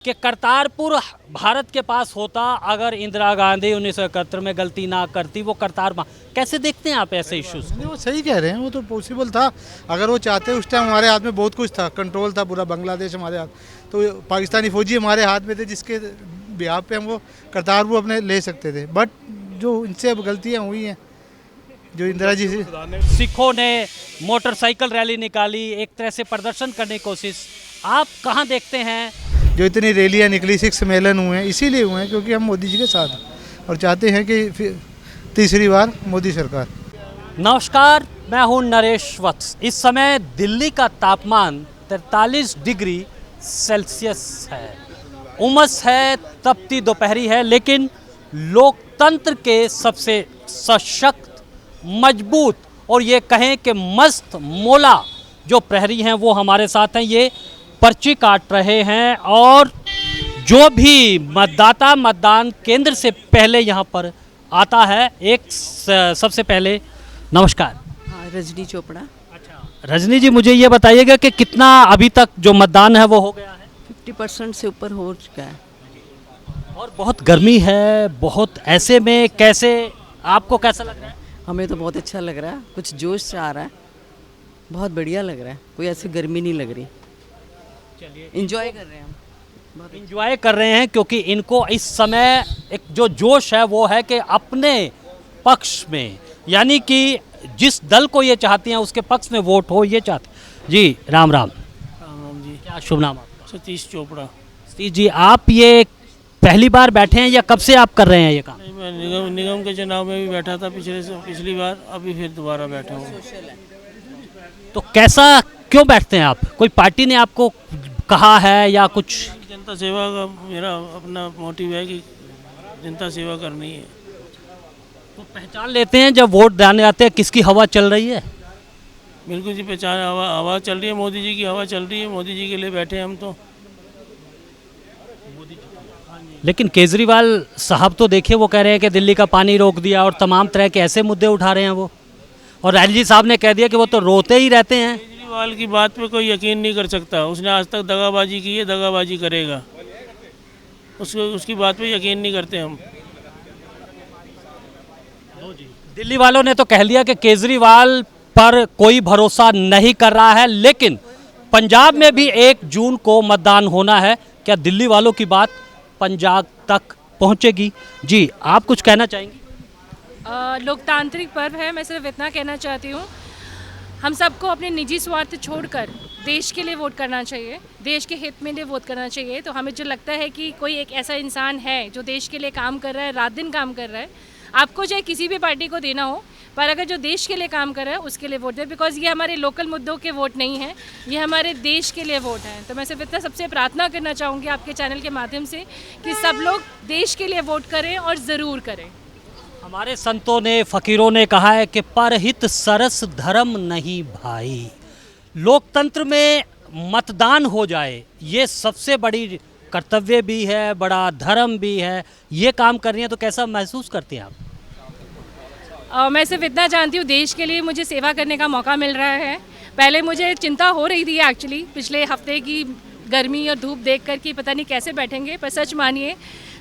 कि करतारपुर भारत के पास होता अगर इंदिरा गांधी 1971 में गलती ना करती, वो कैसे देखते हैं आप ऐसे इश्यूज? नहीं, वो सही कह रहे हैं। वो तो पॉसिबल था। अगर वो चाहते उस टाइम हमारे हाथ में बहुत कुछ था, कंट्रोल था, पूरा बांग्लादेश हमारे हाथ। तो पाकिस्तानी फौजी हमारे हाथ में थे, जिसके बिहाफ पे हम वो करतारपुर अपने ले सकते थे। बट जो इनसे अब गलतियाँ हुई हैं, जो इंदिरा जी से सिखों ने मोटरसाइकिल रैली निकाली, एक तरह से प्रदर्शन करने की कोशिश, आप कहाँ देखते हैं? जो इतनी रैलियाँ निकली, 6 सम्मेलन हुए हैं, इसीलिए हुए हैं क्योंकि हम मोदी जी के साथ हैं और चाहते हैं कि फिर तीसरी बार मोदी सरकार। नमस्कार, मैं हूं नरेश वत्स। इस समय दिल्ली का तापमान 43 डिग्री सेल्सियस है। उमस है, तपती दोपहरी है, लेकिन लोकतंत्र के सबसे सशक्त, मजबूत और ये कहें कि मस्त मौला जो प्रहरी हैं वो हमारे साथ हैं। ये पर्ची काट रहे हैं और जो भी मतदाता मतदान केंद्र से पहले यहाँ पर आता है, सबसे पहले नमस्कार। हाँ, रजनी चोपड़ा। अच्छा रजनी जी, मुझे ये बताइएगा कि कितना अभी तक जो मतदान है वो हो गया है? 50% से ऊपर हो चुका है। और बहुत गर्मी है, बहुत, ऐसे में कैसे, आपको कैसा लग रहा है? हमें तो बहुत अच्छा लग रहा है, कुछ जोश से आ रहा है, बहुत बढ़िया लग रहा है, कोई ऐसी गर्मी नहीं लग रही। चलिए, इंजॉय कर रहे हैं हम, बहुत इंजॉय कर रहे हैं क्योंकि इनको इस समय एक जो जोश है वो है कि अपने पक्ष में, यानी कि जिस दल को ये चाहती हैं उसके पक्ष में वोट हो, ये चाहते। जी राम राम। राम जी। क्या शुभ नाम आपका? सतीश चोपड़ा। सतीश जी, आप ये पहली बार बैठे हैं या कब से आप कर रहे हैं ये काम? नहीं, मैं निगम के चुनाव में भी बैठा था पिछली बार, अभी फिर दोबारा बैठा हूँ। तो कैसा, क्यों बैठते हैं आप? कोई पार्टी ने आपको कहा है या कुछ? जनता सेवा का मेरा अपना मोटिव है कि जनता सेवा करनी है। तो पहचान लेते हैं जब वोट डालने आते हैं किसकी हवा चल रही है? बिल्कुल जी, पहचान, हवा चल रही है, मोदी जी की हवा चल रही है, मोदी जी के लिए बैठे हैं हम तो। लेकिन केजरीवाल साहब तो देखिए, वो कह रहे हैं कि दिल्ली का पानी रोक दिया और तमाम तरह के ऐसे मुद्दे उठा रहे हैं वो। और राजजी साहब ने कह दिया कि वो तो रोते ही रहते हैं। केजरीवाल की बात पे कोई यकीन नहीं कर सकता। उसने आज तक दगाबाजी की है, दगाबाजी करेगा। उसकी बात पे यकीन नहीं करते हम। दिल्ली वालों ने तो कह दिया कि केजरीवाल पर कोई भरोसा नहीं कर रहा है, लेकिन पंजाब में भी 1 जून को मतदान होना है। क्या दिल्ली वालों की बात पंजाब तक पहुंचेगी? जी, आप कुछ कहना चाहेंगी? लोकतांत्रिक पर्व है, मैं सिर्फ इतना कहना चाहती हूँ, हम सबको अपने निजी स्वार्थ छोड़कर देश के लिए वोट करना चाहिए, देश के हित में लिए वोट करना चाहिए। तो हमें जो लगता है कि कोई एक ऐसा इंसान है जो देश के लिए काम कर रहा है, रात दिन काम कर रहा है, आपको चाहे किसी भी पार्टी को देना हो, पर अगर जो देश के लिए काम कर रहा है उसके लिए वोट दें। बिकॉज ये हमारे लोकल मुद्दों के वोट नहीं हैं, ये हमारे देश के लिए वोट हैं। तो मैं सिर्फ इतना सबसे प्रार्थना करना चाहूँगी आपके चैनल के माध्यम से कि सब लोग देश के लिए वोट करें और ज़रूर करें। हमारे संतों ने, फकीरों ने कहा है कि परहित सरस धर्म नहीं भाई। लोकतंत्र में मतदान हो जाए, ये सबसे बड़ी कर्तव्य भी है, बड़ा धर्म भी है। ये काम कर रही हैं तो कैसा महसूस करती हैं आप? मैं सिर्फ इतना जानती हूँ, देश के लिए मुझे सेवा करने का मौका मिल रहा है। पहले मुझे चिंता हो रही थी एक्चुअली, पिछले हफ्ते की गर्मी और धूप देख कर कि पता नहीं कैसे बैठेंगे, पर सच मानिए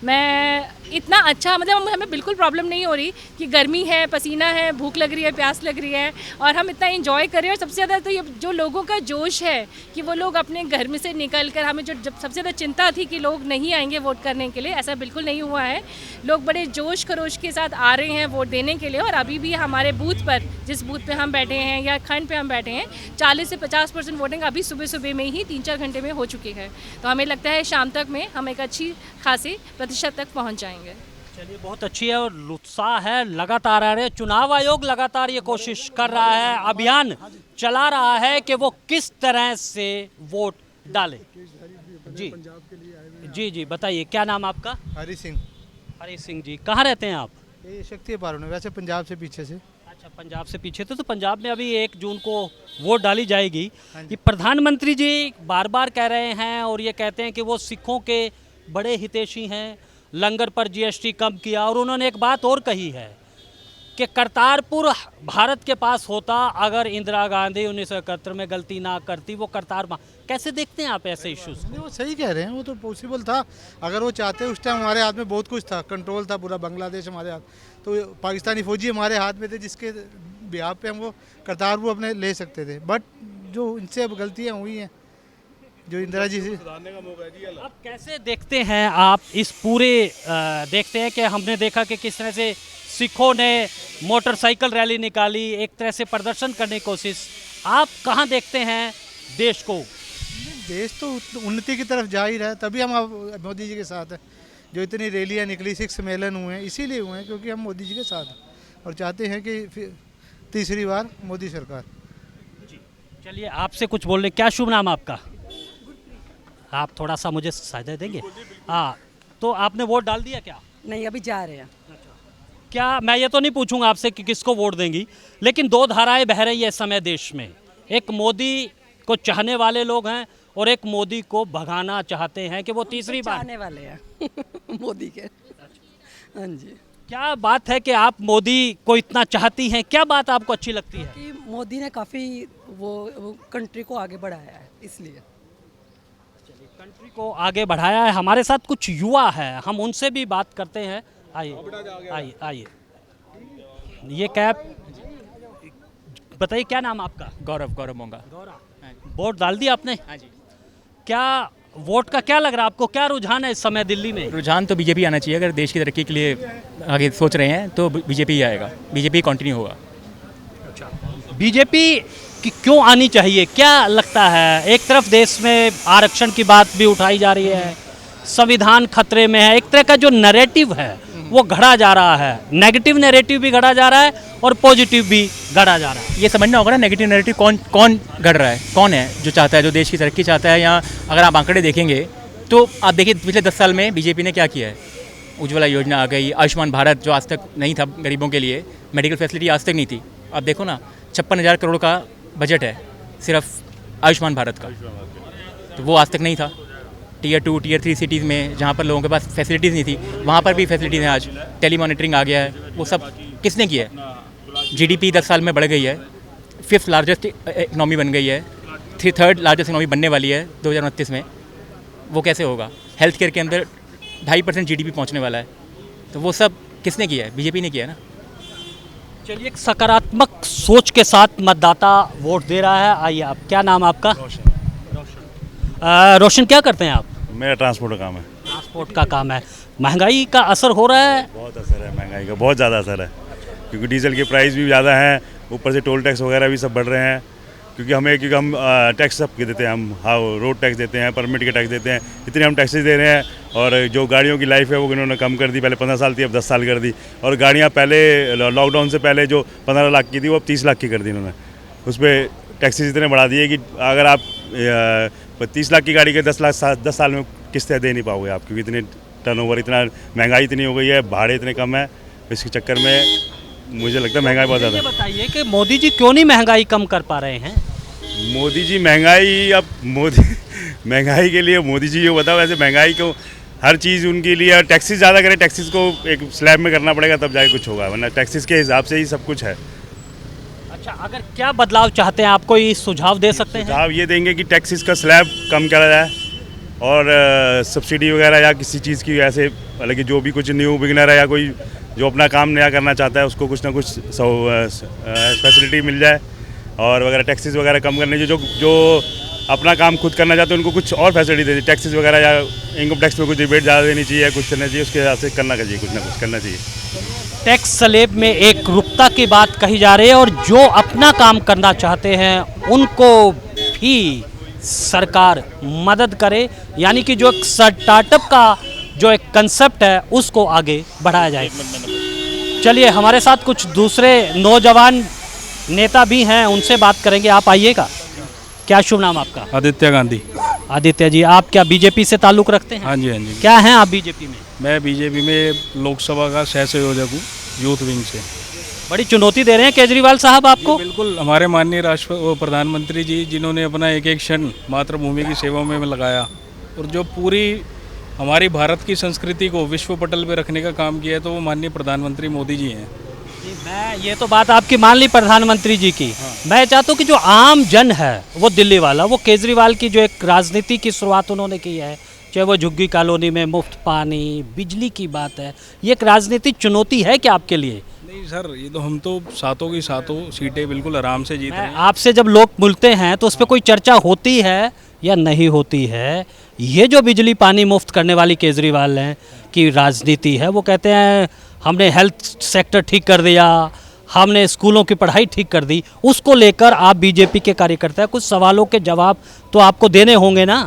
मैं इतना अच्छा, मतलब हमें बिल्कुल प्रॉब्लम नहीं हो रही कि गर्मी है, पसीना है, भूख लग रही है, प्यास लग रही है, और हम इतना एंजॉय कर रहे हैं। और सबसे ज़्यादा तो ये जो लोगों का जोश है कि वो लोग अपने घर में से निकल कर, हमें जो जब सबसे ज़्यादा चिंता थी कि लोग नहीं आएंगे वोट करने के लिए, ऐसा बिल्कुल नहीं हुआ है। लोग बड़े जोश खरोश के साथ आ रहे हैं वोट देने के लिए। और अभी भी हमारे बूथ पर, जिस बूथ पर हम बैठे हैं या खंड पर हम बैठे हैं, 40 से 50% वोटिंग अभी सुबह सुबह में ही 3-4 घंटे में हो चुकी है। तो हमें लगता है शाम तक में हम एक अच्छी खासी प्रतिशत तक पहुँच जाएंगे। चलिए, बहुत अच्छी है और उत्साह है लगातार आ रहे हैं। चुनाव आयोग लगातार ये कोशिश कर रहा है, अभियान चला रहा है कि वो किस तरह से वोट डाले। जी जी जी, बताइए क्या नाम आपका? हरी सिंह। हरी सिंह जी, कहाँ रहते हैं आप? ये शक्ति पार्क में, वैसे पंजाब से पीछे से। अच्छा, पंजाब से पीछे थे। तो पंजाब में अभी 1 जून को वोट डाली जाएगी। हाँ जी। ये प्रधानमंत्री जी बार बार कह रहे हैं और ये कहते हैं कि वो सिखों के बड़े हितैषी हैं, लंगर पर जीएसटी कम किया। और उन्होंने एक बात और कही है कि करतारपुर भारत के पास होता अगर इंदिरा गांधी 1971 में गलती ना करती, वो कैसे देखते हैं आप ऐसे इश्यूज? नहीं, वो सही कह रहे हैं, वो तो पॉसिबल था। अगर वो चाहते उस टाइम हमारे हाथ में बहुत कुछ था, कंट्रोल था पूरा बांग्लादेश हमारे हाथ, तो पाकिस्तानी फौजी हमारे हाथ में थे जिसके बिहार पे हम वो करतारपुर अपने ले सकते थे। बट जो इनसे अब गलतियाँ हुई हैं, जो इंदिरा जी से। अब कैसे देखते हैं आप इस पूरे देखते हैं कि हमने देखा कि किस तरह से सिखों ने मोटरसाइकिल रैली निकाली, एक तरह से प्रदर्शन करने की कोशिश, आप कहाँ देखते हैं देश को? देश तो उन्नति की तरफ जा ही रहा है, तभी हम अब मोदी जी के साथ हैं। जो इतनी रैलियाँ निकली, 6 सम्मेलन हुए हैं, इसीलिए हुए हैं क्योंकि हम मोदी जी के साथ हैं और चाहते हैं कि फिर तीसरी बार मोदी सरकार। चलिए आपसे कुछ बोल रहे, क्या शुभ नाम आपका? आप थोड़ा सा मुझे साझा देंगे? हाँ, तो आपने वोट डाल दिया क्या? नहीं, अभी जा रहे हैं। क्या मैं ये तो नहीं पूछूंगा आपसे कि किसको वोट देंगी, लेकिन दो धाराएं बह रही है इस समय देश में। एक मोदी को चाहने वाले लोग हैं और एक मोदी को भगाना चाहते हैं कि वो तीसरी बार आने वाले हैं मोदी के। हाँ जी। क्या बात है कि आप मोदी को इतना चाहती हैं, क्या बात आपको अच्छी लगती है? कि मोदी ने काफ़ी वो कंट्री को आगे बढ़ाया है, इसलिए। कंट्री को आगे बढ़ाया है। हमारे साथ कुछ युवा है, हम उनसे भी बात करते हैं। आइए आइए आइए, ये कैप बताइए, क्या नाम आपका? गौरव मोंगा। वोट डाल दिया आपने? हाँ जी। क्या वोट का क्या लग रहा है आपको, क्या रुझान है इस समय दिल्ली में? रुझान तो बीजेपी आना चाहिए। अगर देश की तरक्की के लिए आगे सोच रहे हैं तो बीजेपी ही आएगा, बीजेपी कंटिन्यू होगा। बीजेपी की क्यों आनी चाहिए, क्या लगता है? एक तरफ देश में आरक्षण की बात भी उठाई जा रही है, संविधान खतरे में है, एक तरह का जो नैरेटिव है वो घड़ा जा रहा है, नेगेटिव नैरेटिव भी घड़ा जा रहा है और पॉजिटिव भी घड़ा जा रहा है। ये समझना होगा ना, नेगेटिव नैरेटिव कौन गढ़ रहा है, कौन है जो चाहता है, जो देश की तरक्की चाहता है। या अगर आप आंकड़े देखेंगे तो आप देखिए पिछले 10 साल में बीजेपी ने क्या किया है। उज्ज्वला योजना आ गई, आयुष्मान भारत जो आज तक नहीं था गरीबों के लिए, मेडिकल फैसिलिटी आज तक नहीं थी। अब देखो ना, 56,000 करोड़ का बजट है सिर्फ आयुष्मान भारत का, तो वो आज तक नहीं था। टियर 2 टियर 3 सिटीज़ में जहाँ पर लोगों के पास फैसिलिटीज़ नहीं थी, वहाँ पर भी फैसिलिटीज़ हैं। आज टेली मॉनिटरिंग आ गया है, वो सब किसने किया है? जीडीपी 10 साल में बढ़ गई है, 5th लार्जेस्ट इकनॉमी बन गई है, 3rd लार्जेस्ट इकनॉमी बनने वाली है 2029 में। वो कैसे होगा? हेल्थ केयर के अंदर 2.5% जीडीपी पहुँचने वाला है, तो वो सब किसने किया है? बीजेपी ने किया है ना। चलिए, एक सकारात्मक सोच के साथ मतदाता वोट दे रहा है। आइए, आप, क्या नाम आपका? रोशन, क्या करते हैं आप? मेरा ट्रांसपोर्ट का काम है। ट्रांसपोर्ट का काम है। महंगाई का असर हो रहा है? बहुत असर है महंगाई का, बहुत ज़्यादा असर है, क्योंकि डीजल की प्राइस भी ज़्यादा है, ऊपर से टोल टैक्स वगैरह भी सब बढ़ रहे हैं। क्योंकि हम टैक्स सब देते हैं, हम हाँ रोड टैक्स देते हैं, परमिट के टैक्स देते हैं, इतने हम टैक्सेस दे रहे हैं। और जो गाड़ियों की लाइफ है वो इन्होंने कम कर दी, पहले 15 साल थी, अब 10 साल कर दी। और गाड़ियाँ पहले लॉकडाउन से पहले जो 15 लाख की थी वो अब 30 लाख की कर दी इन्होंने। उस पर टैक्सेस इतने बढ़ा दिए कि अगर आप 30 लाख की गाड़ी के 10 साल में किस्तें दे नहीं पाओगे आप, क्योंकि इतने टर्नओवर, इतना महंगाई इतनी हो गई है, भाड़े इतने कम है। इसके चक्कर में मुझे लगता है महंगाई बहुत ज़्यादा है। बताइए कि मोदी जी क्यों नहीं महंगाई कम कर पा रहे हैं? मोदी जी महंगाई के लिए मोदी जी ये बताओ, ऐसे महंगाई को हर चीज़ उनके लिए टैक्सेस ज़्यादा करें, टैक्सेस को एक स्लैब में करना पड़ेगा तब जाके कुछ होगा, वरना टैक्सेस के हिसाब से ही सब कुछ है। अच्छा, अगर क्या बदलाव चाहते हैं, आपको ये सुझाव दे सकते हैं? सुझाव ये देंगे कि टैक्सेस का स्लैब कम करा जाए और सब्सिडी वगैरह या किसी चीज़ की ऐसे, हालांकि जो भी कुछ न्यू बिगनर है या कोई जो अपना काम नया करना चाहता है उसको कुछ ना कुछ फैसिलिटी मिल जाए और वगैरह टैक्सेस वगैरह कम करने जो अपना काम खुद करना चाहते हैं उनको कुछ और फैसिलिटी देनी, टैक्सेस वगैरह या इनकम टैक्स में कुछ रिबेट ज़्यादा देनी चाहिए, कुछ करना चाहिए, उसके हिसाब से करना चाहिए, कुछ ना कुछ करना चाहिए। टैक्स स्लैब में एक रूपता की बात कही जा रही है और जो अपना काम करना चाहते हैं उनको भी सरकार मदद करे, यानी कि जो एक स्टार्टअप का जो एक कंसेप्ट है उसको आगे बढ़ाया जाए। चलिए, हमारे साथ कुछ दूसरे नौजवान नेता भी हैं, उनसे बात करेंगे। आप आइएगा। क्या शुभ नाम आपका? आदित्य गांधी। आदित्य जी, आप क्या बीजेपी से ताल्लुक़ रखते हैं? हाँ जी, हाँ जी। क्या हैं आप बीजेपी में? मैं बीजेपी में लोकसभा का सह संयोजक हूँ, यूथ विंग से। बड़ी चुनौती दे रहे हैं केजरीवाल साहब आपको? बिल्कुल, हमारे माननीय प्रधानमंत्री जी जिन्होंने अपना एक एक क्षण मातृभूमि की सेवा में लगाया और जो पूरी हमारी भारत की संस्कृति को विश्व पटल पे रखने का काम किया है, तो वो माननीय प्रधानमंत्री मोदी जी हैं। मैं ये तो बात आपकी मान ली प्रधानमंत्री जी की। मैं चाहता हूँ कि जो आम जन है वो दिल्ली वाला, वो केजरीवाल की जो एक राजनीति की शुरुआत उन्होंने की है, चाहे वो झुग्गी कॉलोनी में मुफ्त पानी बिजली की बात है, ये एक राजनीतिक चुनौती है क्या आपके लिए? नहीं सर, ये तो हम तो सातों की सातों सीटें बिल्कुल आराम से जीत रहे हैं। आपसे जब लोग मिलते हैं तो उस पर कोई चर्चा होती है या नहीं होती है? ये जो बिजली पानी मुफ्त करने वाली केजरीवाल हैं की राजनीति है, वो कहते हैं हमने हेल्थ सेक्टर ठीक कर दिया, हमने स्कूलों की पढ़ाई ठीक कर दी, उसको लेकर आप बीजेपी के कार्यकर्ता हैं, कुछ सवालों के जवाब तो आपको देने होंगे ना?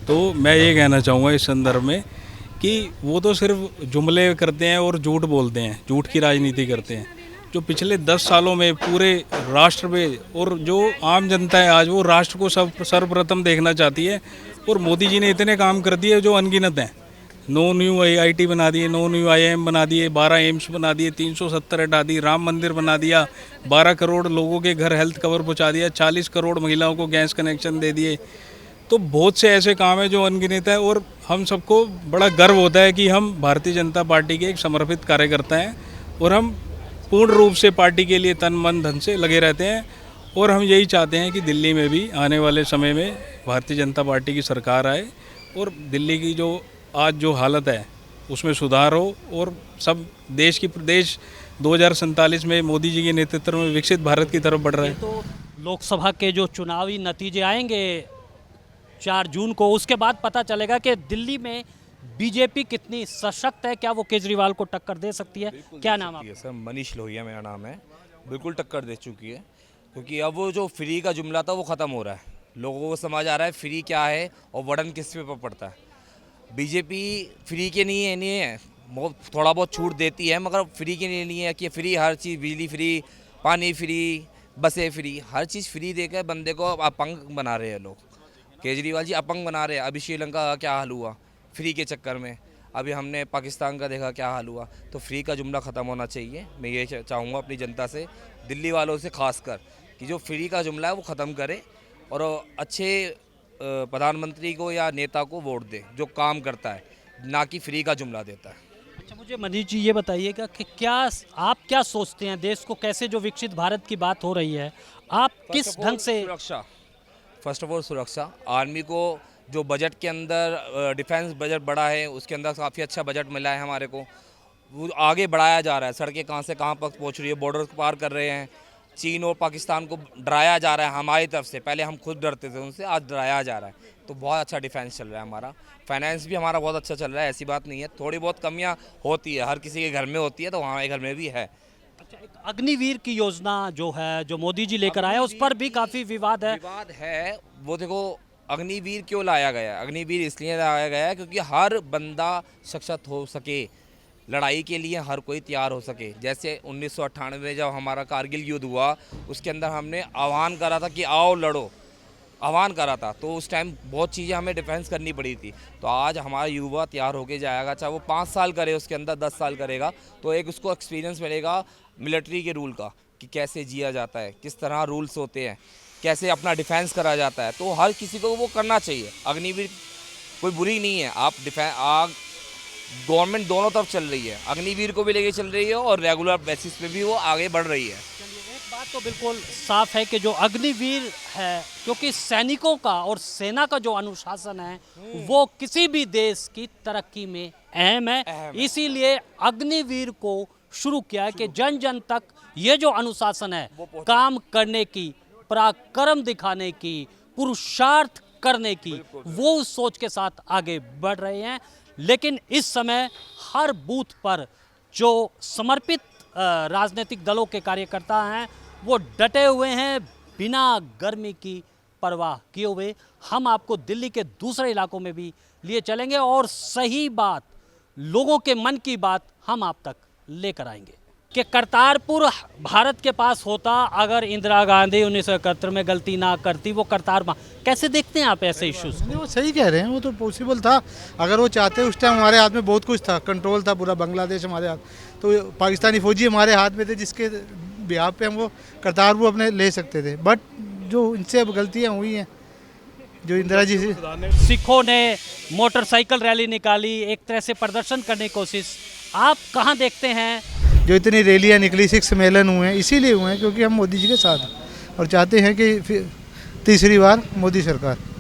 तो मैं ये कहना चाहूँगा इस संदर्भ में कि वो तो सिर्फ जुमले करते हैं और झूठ बोलते हैं, झूठ की राजनीति करते हैं। जो पिछले 10 सालों में पूरे राष्ट्र में, और जो आम जनता है आज वो राष्ट्र को सर्वप्रथम देखना चाहती है, और मोदी जी ने इतने काम कर दिए जो अनगिनत हैं। 9 न्यू IIT बना दिए, 9 न्यू IIM बना दिए, 12 एम्स बना दिए, 370 हटा दी, राम मंदिर बना दिया, 12 करोड़ लोगों के घर हेल्थ कवर पहुंचा दिया, 40 करोड़ महिलाओं को गैस कनेक्शन दे दिए। तो बहुत से ऐसे काम हैं जो अनगिनत है, और हम सबको बड़ा गर्व होता है कि हम भारतीय जनता पार्टी के एक समर्पित कार्यकर्ता हैं, और हम पूर्ण रूप से पार्टी के लिए तन मन धन से लगे रहते हैं। और हम यही चाहते हैं कि दिल्ली में भी आने वाले समय में भारतीय जनता पार्टी की सरकार आए, और दिल्ली की जो आज जो हालत है उसमें सुधार हो, और सब देश 2047 में मोदी जी के नेतृत्व में विकसित भारत की तरफ बढ़ रहा है। तो लोकसभा के जो चुनावी नतीजे आएंगे 4 जून को, उसके बाद पता चलेगा कि दिल्ली में बीजेपी कितनी सशक्त है, क्या वो केजरीवाल को टक्कर दे सकती है? क्या नाम आपका? सर मनीष लोहिया मेरा नाम है। बिल्कुल टक्कर दे चुकी है, क्योंकि अब वो जो फ्री का जुमला था वो ख़त्म हो रहा है। लोगों को समझ आ रहा है फ्री क्या है और बटन किस पे पड़ता है। बीजेपी फ्री के नहीं है, थोड़ा बहुत छूट देती है, मगर फ्री के लिए नहीं है कि फ्री हर चीज़, बिजली फ्री, पानी फ्री, बसें फ्री, हर चीज़ फ्री देकर बंदे को अपंग बना रहे हैं लोग। केजरीवाल जी अपंग बना रहे हैं। अभी श्रीलंका का क्या हाल हुआ फ्री के चक्कर में, अभी हमने पाकिस्तान का देखा क्या हाल हुआ। तो फ्री का जुमला ख़त्म होना चाहिए। मैं ये चाहूँगा अपनी जनता से, दिल्ली वालों से खासकर, कि जो फ्री का जुमला है वो ख़त्म करे और अच्छे प्रधानमंत्री को या नेता को वोट दे जो काम करता है, ना कि फ्री का जुमला देता है। अच्छा, मुझे मनीष जी ये बताइएगा कि आप क्या सोचते हैं, देश को कैसे, जो विकसित भारत की बात हो रही है, आप किस ढंग से? सुरक्षा, फर्स्ट ऑफ ऑल सुरक्षा। आर्मी को जो बजट के अंदर डिफेंस बजट बढ़ा है, उसके अंदर काफ़ी अच्छा बजट मिला है हमारे को, वो आगे बढ़ाया जा रहा है। सड़कें कहाँ से कहाँ तक पहुँच रही है, बॉर्डर पार कर रहे हैं। चीन और पाकिस्तान को डराया जा रहा है हमारी तरफ से, पहले हम खुद डरते थे उनसे, आज डराया जा रहा है। तो बहुत अच्छा डिफेंस चल रहा है हमारा। फाइनेंस भी हमारा बहुत अच्छा चल रहा है, ऐसी बात नहीं है। थोड़ी बहुत कमियां होती है, हर किसी के घर में होती है, तो हमारे घर में भी है। अच्छा, एक अग्निवीर की योजना जो है, जो मोदी जी लेकर आए, उस पर भी काफ़ी विवाद है। वो देखो, अग्निवीर क्यों लाया गया? अग्निवीर इसलिए लाया गया है क्योंकि हर बंदा सशक्त हो सके, लड़ाई के लिए हर कोई तैयार हो सके। जैसे 1998 जब हमारा कारगिल युद्ध हुआ, उसके अंदर हमने आह्वान करा था कि आओ लड़ो, आह्वान करा था, तो उस टाइम बहुत चीज़ें हमें डिफेंस करनी पड़ी थी। तो आज हमारा युवा तैयार होके जाएगा, चाहे वो 5 साल करे, उसके अंदर 10 साल करेगा, तो एक उसको एक्सपीरियंस मिलेगा मिलिट्री के रूल का, कि कैसे जिया जाता है, किस तरह रूल्स होते हैं, कैसे अपना डिफेंस करा जाता है। तो हर किसी को वो करना चाहिए। अग्निवीर कोई बुरी नहीं है। आप गवर्नमेंट दोनों तरफ चल रही है, अग्निवीर को भी लेके चल रही है और रेगुलर बेसिस पे भी वो आगे बढ़ रही है। एक बात तो बिल्कुल साफ है कि जो अग्निवीर है, क्योंकि सैनिकों का और सेना का जो अनुशासन है वो किसी भी देश की तरक्की में अहम है। इसीलिए अग्निवीर को शुरू किया है कि जन जन तक ये जो अनुशासन है, काम करने की, पराक्रम दिखाने की, पुरुषार्थ करने की, वो उस सोच के साथ आगे बढ़ रहे हैं। लेकिन इस समय हर बूथ पर जो समर्पित राजनीतिक दलों के कार्यकर्ता हैं वो डटे हुए हैं, बिना गर्मी की परवाह किए हुए। हम आपको दिल्ली के दूसरे इलाकों में भी लिए चलेंगे और सही बात, लोगों के मन की बात हम आप तक लेकर आएंगे। कि करतारपुर भारत के पास होता अगर इंदिरा गांधी 1971 में गलती ना करती, वो करतार कैसे देखते हैं आप ऐसे इश्यूज? नहीं, वो सही कह रहे हैं, वो तो पॉसिबल था। अगर वो चाहते, उस टाइम हमारे हाथ में बहुत कुछ था, कंट्रोल था पूरा बांग्लादेश हमारे हाथ, तो पाकिस्तानी फौजी हमारे हाथ में थे, जिसके बिहाफ पे हम वो करतारपुर अपने ले सकते थे। बट जो इनसे अब गलतियाँ हुई हैं, जो इंदिरा जी से, सिखों ने मोटरसाइकिल रैली निकाली, एक तरह से प्रदर्शन करने की कोशिश। आप कहाँ देखते हैं जो इतनी रैलियाँ निकली, 6 सम्मेलन हुए हैं, इसीलिए हुए हैं क्योंकि हम मोदी जी के साथ हैं और चाहते हैं कि तीसरी बार मोदी सरकार।